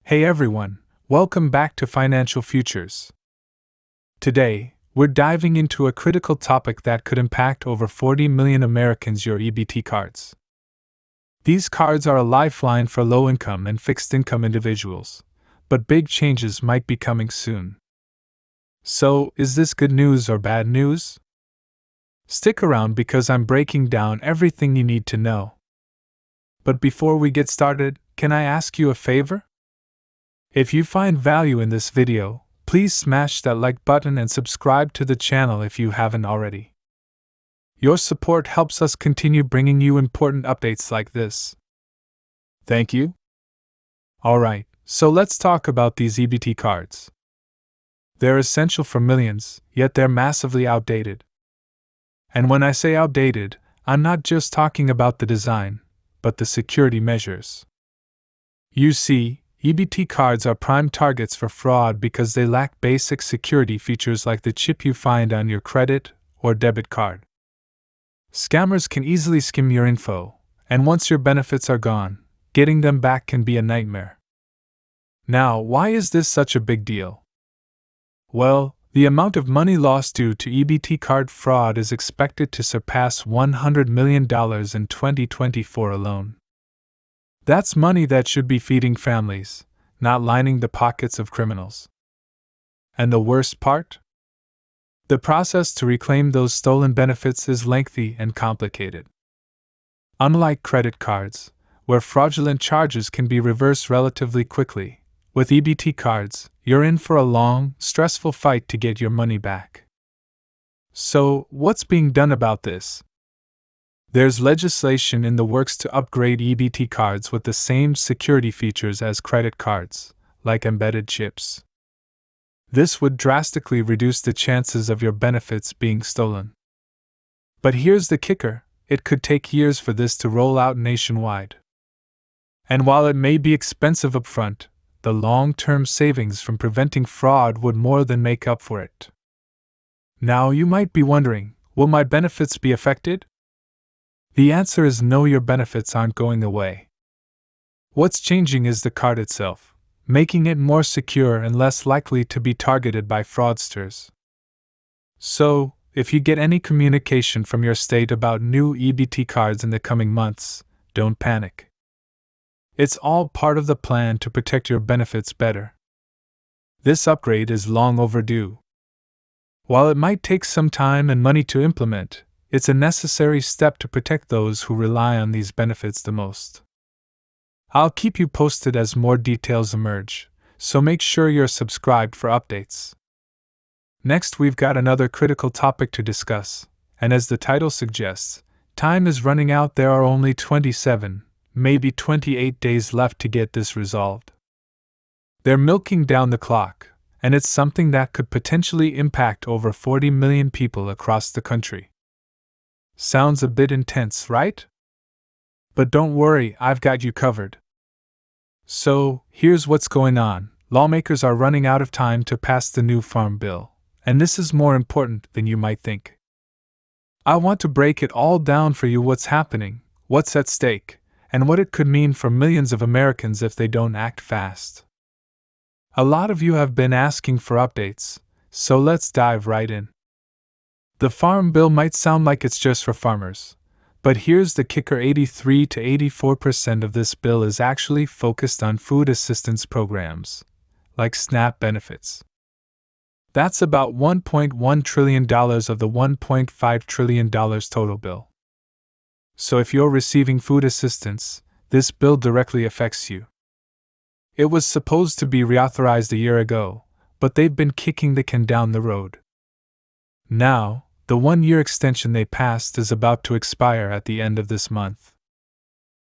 Hey everyone, welcome back to Financial Futures. Today, we're diving into a critical topic that could impact over 40 million Americans: your EBT cards. These cards are a lifeline for low-income and fixed-income individuals, but big changes might be coming soon. So, is this good news or bad news? Stick around because I'm breaking down everything you need to know. But before we get started, can I ask you a favor? If you find value in this video, please smash that like button and subscribe to the channel if you haven't already. Your support helps us continue bringing you important updates like this. Thank you. Alright, so let's talk about these EBT cards. They're essential for millions, yet they're massively outdated. And when I say outdated, I'm not just talking about the design, but the security measures. You see, EBT cards are prime targets for fraud because they lack basic security features like the chip you find on your credit or debit card. Scammers can easily skim your info, and once your benefits are gone, getting them back can be a nightmare. Now, why is this such a big deal? Well, the amount of money lost due to EBT card fraud is expected to surpass $100 million in 2024 alone. That's money that should be feeding families, not lining the pockets of criminals. And the worst part? The process to reclaim those stolen benefits is lengthy and complicated. Unlike credit cards, where fraudulent charges can be reversed relatively quickly, with EBT cards, you're in for a long, stressful fight to get your money back. So, what's being done about this? There's legislation in the works to upgrade EBT cards with the same security features as credit cards, like embedded chips. This would drastically reduce the chances of your benefits being stolen. But here's the kicker: it could take years for this to roll out nationwide. And while it may be expensive upfront, the long-term savings from preventing fraud would more than make up for it. Now you might be wondering, will my benefits be affected? The answer is no, your benefits aren't going away. What's changing is the card itself, making it more secure and less likely to be targeted by fraudsters. So, if you get any communication from your state about new EBT cards in the coming months, don't panic. It's all part of the plan to protect your benefits better. This upgrade is long overdue. While it might take some time and money to implement, it's a necessary step to protect those who rely on these benefits the most. I'll keep you posted as more details emerge, so make sure you're subscribed for updates. Next, we've got another critical topic to discuss, and as the title suggests, time is running out. There are only 27, maybe 28 days left to get this resolved. They're milking down the clock, and it's something that could potentially impact over 40 million people across the country. Sounds a bit intense, right? But don't worry, I've got you covered. So, here's what's going on. Lawmakers are running out of time to pass the new farm bill, and this is more important than you might think. I want to break it all down for you: what's happening, what's at stake, and what it could mean for millions of Americans if they don't act fast. A lot of you have been asking for updates, so let's dive right in. The farm bill might sound like it's just for farmers, but here's the kicker: 83 to 84% of this bill is actually focused on food assistance programs, like SNAP benefits. That's about $1.1 trillion of the $1.5 trillion total bill. So if you're receiving food assistance, this bill directly affects you. It was supposed to be reauthorized a year ago, but they've been kicking the can down the road. Now, the one-year extension they passed is about to expire at the end of this month.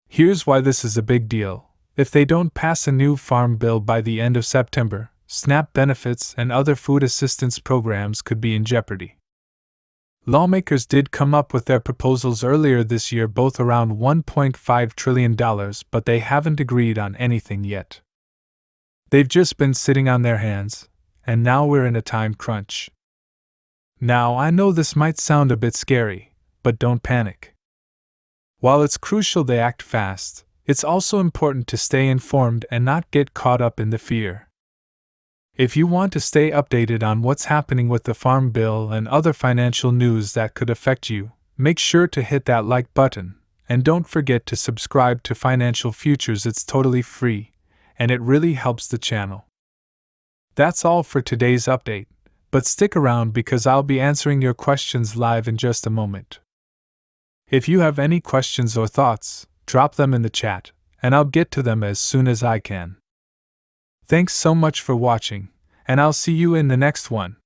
Here's why this is a big deal. If they don't pass a new farm bill by the end of September, SNAP benefits and other food assistance programs could be in jeopardy. Lawmakers did come up with their proposals earlier this year, both around $1.5 trillion, but they haven't agreed on anything yet. They've just been sitting on their hands, and now we're in a time crunch. Now, I know this might sound a bit scary, but don't panic. While it's crucial they act fast, It's also important to stay informed and not get caught up in the fear. If you want to stay updated on what's happening with the Farm Bill and other financial news that could affect you, make sure to hit that like button, and don't forget to subscribe to Financial Futures. It's totally free, and it really helps the channel. That's all for today's update, but stick around because I'll be answering your questions live in just a moment. If you have any questions or thoughts, drop them in the chat, and I'll get to them as soon as I can. Thanks so much for watching, and I'll see you in the next one.